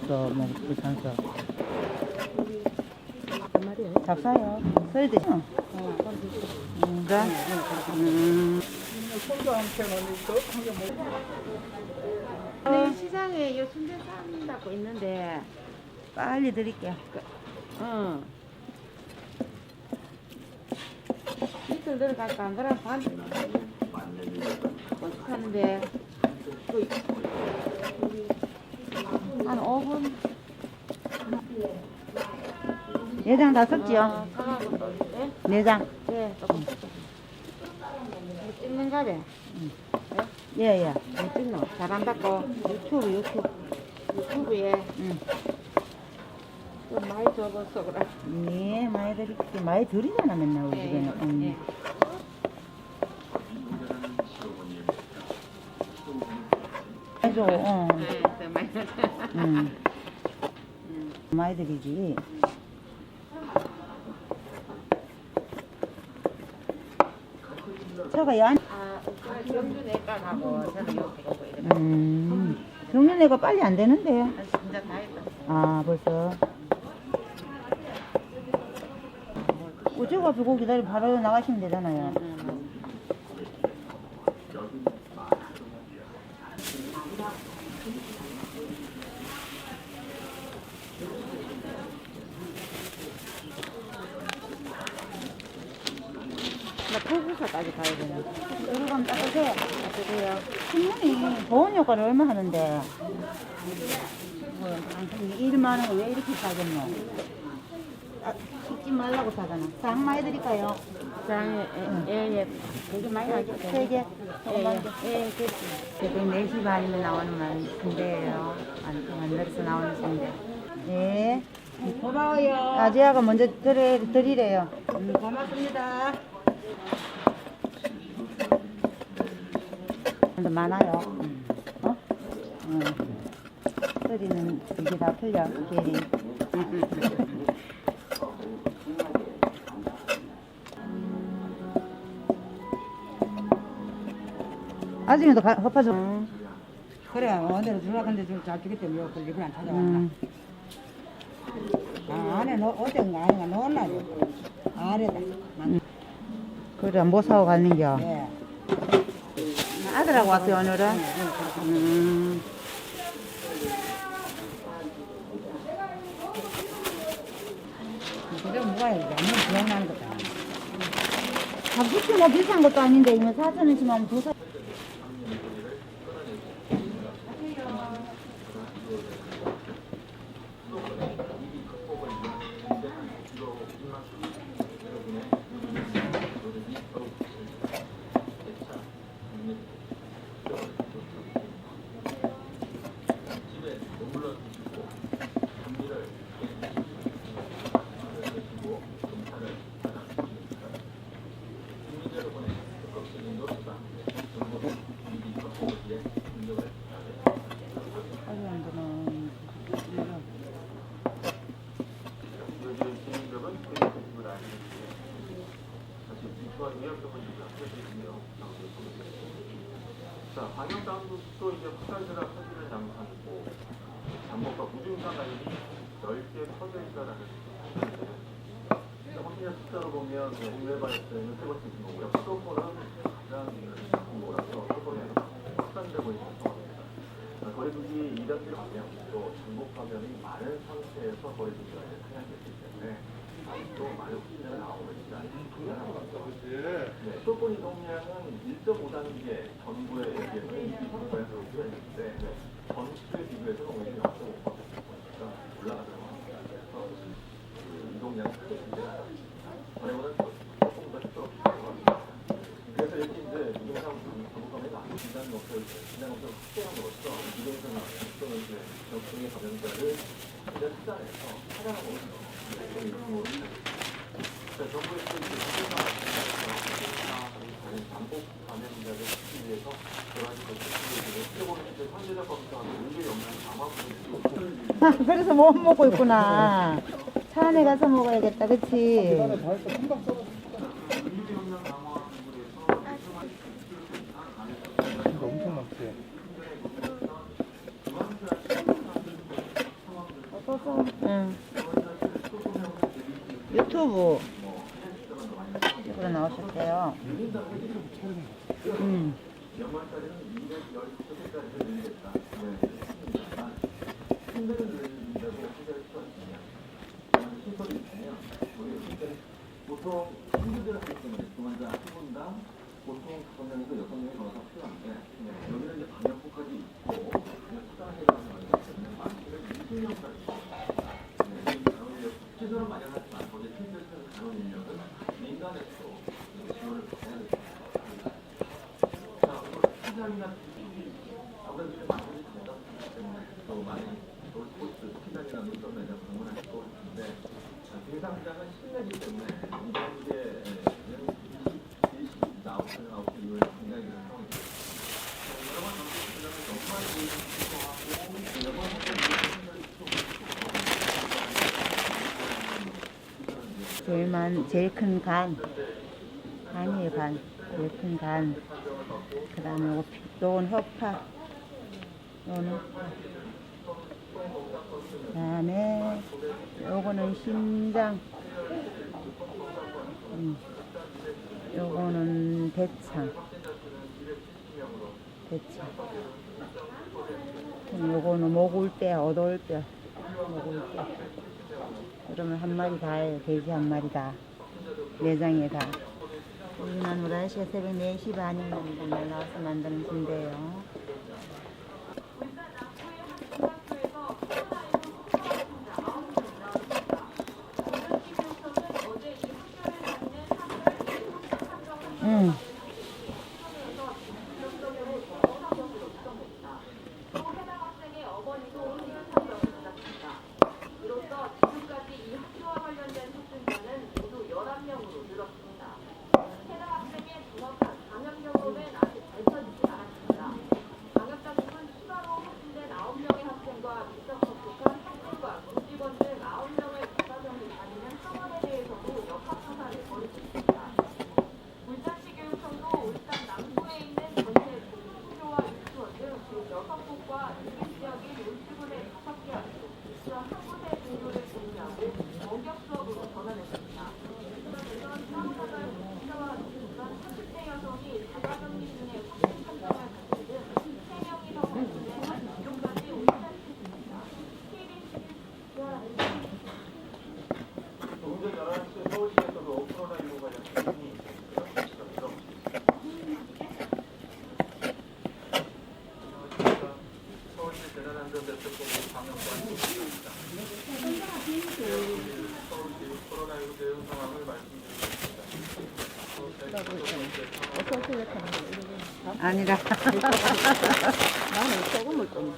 또 먹고 산소. 말이에요. 잡사요. 써야 되죠? 그래? 네, 시장에 요 순대 싼다고 있는데, 빨리 드릴게요. 이틀 들어갈까 안 그러면 반 하는데 한 5분 내장 다 썼지요? 사가고 또 네? 내장. 네, 조금 찍는 가래. 예, 예. 못 찍노? 잘한다고 유튜브에 좀 많이 접었어 그래. 네, 많이 드릴게. 많이 드리잖아, 맨날 우리 집에는. 예. 해줘, 네, 더 많이 많이 드리지. 저가 연, 경주 내과하고 저는 여기 오고 이래. 경련회가 빨리 안 되는데요. 진짜 다 했다. 아, 벌써. 우주가 보고 기다리고 바로 나가시면 되잖아요. 나 포구사까지 가야 되나? 여기 가면 따뜻해. 어떠세요? 신문이 보온 효과를 얼마 하는데. 뭐, 일 많은 거 왜 이렇게 사겠노? 찍지 말라고 사잖아. 장 많이 드릴까요? 장에 예. 되게 많이 하죠. 세 개? 조금만 더. 예, 그렇지. 지금 4시 반이면 나오는 순대예요. 만들어서 나오는 순대. 네. 고마워요. 아지아가 먼저 드리래요. 고맙습니다. 근데 많아요. 어? 소리는 이게 다 틀려, 길이. 아줌마도 갚아줘. 그래, 오늘 들어갔는데 좀 잘 주기 때문에 그 일부러 안 찾아왔나. 안에 어떤 거 아닌가 넣었나? 아래다. 그래, 뭐 사고 갔는겨? 예. 아들하고 왔어요, 오늘은? 그래, 뭐가 이렇게 너무 기억나는 것도 아니야. 밥부치 뭐 비싼 것도 아닌데, 이거 4,000원씩만 하면 두 사. 자, 방역당국도 이제 확산세가 퍼지는 장소이고 잠복과 무증상 감염이 넓게 퍼져 있다라는 얘기인데 확진자 숫자로 보면 국내 발생은 세 번째 규모고요. 수도권은 가장 큰 규모라서 수도권에 확산되고 있는 상황입니다. 거리두기 2단계 방향도 잠복 감염이 많은 상태에서 거리두기가 이제 상향됐기 때문에 아직도 많은 확진자가 나오고 있지 않습니다. 네, 수도권 이동량은 1.5단계 전부에 비해서는 22%로 줄어있는데 전주에 비교해서는 오히려 0.5%가 올라가도록 합니다. 그래서 그 이동량이 크게 문제가 나습니다. 전에보다는 조금 더 줄어들고 합니다. 그래서 이렇게 이제 이동상 전국감에서 안 진단 업체를 확대함으로써 이동상 또는 이제 적중의 감염자를 일단 찾아내서 차량으로 정부의 반복 감염자를 찾기 위해서 여러 가지 것들을 해보는 이제 상대적 검사하고 의료 영향 강화를 그래서 못 먹고 있구나. 차 안에 가서 먹어야겠다, 그치? 네, 응. 유튜브 이쪽으로 나오셨대요. 응. 보통 친구들 하기 때문에 그만자 한 분당 보통 5명에서 6명의 변호사 필요한데 여기는 이제 방역국까지 있고 수당을 해가는 거기 때문에 많게는 20명까지 시설은 마련하지만 거기에 필요한 간호 인력은 민간에서 지원을 받아야 됩니다. 자, 그리고 시장이나 아무래도 좀 많이 된다 때문에 더 많이 스포츠 시장이나 눈썹에 대한 방문할 것 같은데 등산장은 실내이기 때문에 이게 나오시는 이유를 굉장히 그런 상황입니다. 여러 번 연말 여러 번 제일 큰 간이에요, 간. 제일 큰 간. 그 다음에 요건 허파. 요거는 허파. 그 다음에 요거는 심장. 요거는 대창. 요거는 목울뼈, 어돌뼈. 목울뼈. 그러면 한 마리 다예요. 돼지 한 마리 다. 내장에 다. 우리 마누라 씨가 새벽 4시 반이면 날 나와서 만드는 순대예요. 응. 아니라 나는 소금을 좀